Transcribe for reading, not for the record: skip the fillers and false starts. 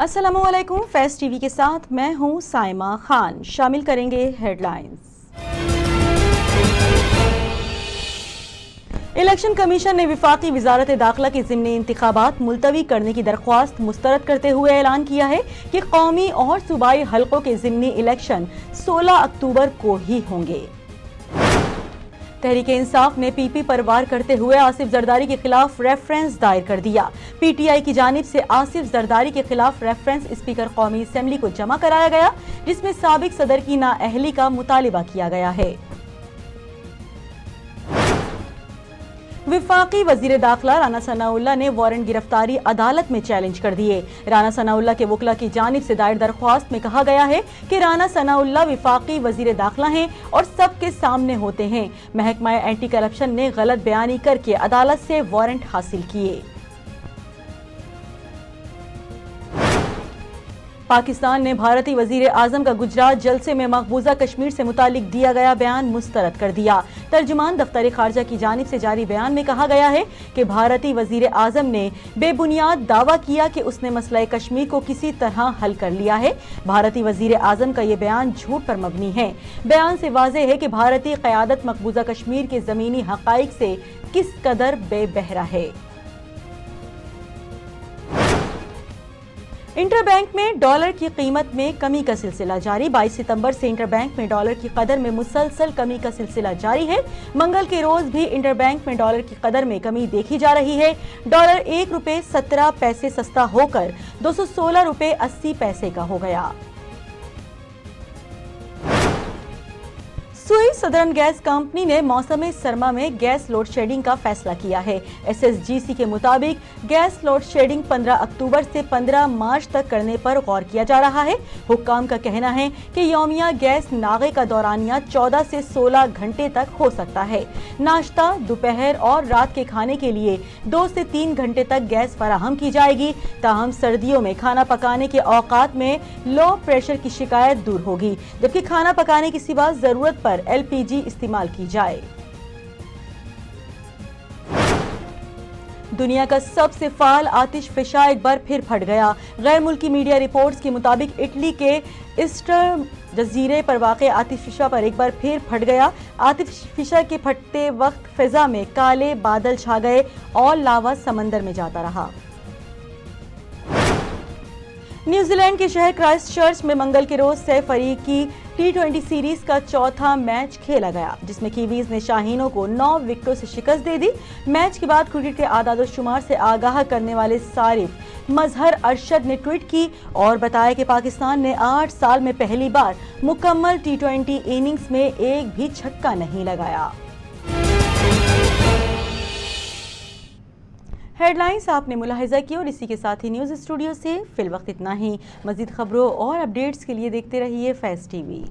अस्सलामुअलैकुम। फैज़ टीवी के साथ मैं हूं साइमा खान। शामिल करेंगे हेडलाइंस। इलेक्शन कमीशन ने विफाकी वजारत दाखिला के ज़िमनी इंतखाबात मुलतवी करने की दरख्वास्त मुस्तरद करते हुए ऐलान किया है कि कौमी और सूबाई हलकों के ज़िमनी इलेक्शन 16 अक्टूबर को ही होंगे। तहरीक इंसाफ ने पीपी पर वार करते हुए आसिफ जरदारी के खिलाफ रेफरेंस दायर कर दिया। पीटीआई की जानिब से आसिफ जरदारी के खिलाफ रेफरेंस स्पीकर कौमी असेंबली को जमा कराया गया, जिसमें साबिक सदर की नाअहली का मुतालिबा किया गया है। विफाकी वजीर दाखिला राना सनाउल्लाह ने वारंट गिरफ्तारी अदालत में चैलेंज कर दिए। राना सनाउल्लाह के वकला की जानिब से दायर दरख्वास्त में कहा गया है कि राना सनाउल्लाह विफाकी वजीर दाखिला हैं और सबके सामने होते हैं। महकमा एंटी करप्शन ने गलत बयानी करके अदालत से वारंट हासिल किए। पाकिस्तान ने भारतीय वजीर आजम का गुजरात जलसे में मकबूजा कश्मीर से मुतालिक दिया गया बयान मुस्तरद कर दिया। तर्जुमान दफ्तर खारजा की जानिब से जारी बयान में कहा गया है कि भारतीय वजीर आजम ने बेबुनियाद दावा किया कि उसने मसला कश्मीर को किसी तरह हल कर लिया है। भारतीय वजीर आजम का यह बयान झूठ पर मबनी है। बयान से वाज़ेह है कि भारतीय क़यादत मकबूजा कश्मीर के ज़मीनी हक़ाइक़ से किस कदर बेबहरा है। इंटरबैंक में डॉलर की कीमत में कमी का सिलसिला जारी। 22 सितंबर से इंटरबैंक में डॉलर की कदर में मुसलसल कमी का सिलसिला जारी है। मंगल के रोज भी इंटरबैंक में डॉलर की कदर में कमी देखी जा रही है। डॉलर ₹1.17 सस्ता होकर 216 रुपए 80 पैसे का हो गया। सुई सदर्न गैस कंपनी ने मौसम सरमा में गैस लोड शेडिंग का फैसला किया है। SSGC के मुताबिक गैस लोड शेडिंग 15 अक्टूबर से 15 मार्च तक करने पर गौर किया जा रहा है। हुक्काम का कहना है कि यौमिया गैस नागे का दौरानिया 14 से 16 घंटे तक हो सकता है। नाश्ता, दोपहर और रात के खाने के लिए 2 से 3 घंटे तक गैस फराहम की जाएगी। ताहम सर्दियों में खाना पकाने के औकात में लो प्रेशर की शिकायत दूर होगी, जबकि खाना पकाने की सिवा जरूरत पर LPG इस्तेमाल की जाए। दुनिया का सबसे फाल आतिशफिशा एक बार फिर फट गया। गैर मुल्की मीडिया रिपोर्ट्स के मुताबिक इटली के ईस्टर जजीरे पर वाक़े आतिशफिशा पर एक बार फिर फट गया। आतिशफिशा के फटते वक्त फिजा में काले बादल छा गए और लावा समंदर में जाता रहा। न्यूजीलैंड के शहर क्राइस्टचर्च में मंगल के रोज 6 फरीकी T20 सीरीज का चौथा मैच खेला गया, जिसमें कीवीज ने शाहीनों को 9 विकेटों से शिकस्त दे दी। मैच के बाद क्रिकेट के आदाद-ओ-शुमार से आगाह करने वाले सारिफ मजहर अरशद ने ट्वीट की और बताया कि पाकिस्तान ने 8 साल में पहली बार मुकम्मल T20 इनिंग्स में एक भी छक्का नहीं लगाया। हेडलाइंस आपने मुलाहिजा की और इसी के साथ ही न्यूज़ स्टूडियो से फिलवक्त इतना ही। मज़ीद खबरों और अपडेट्स के लिए देखते रहिए फैज़ टीवी।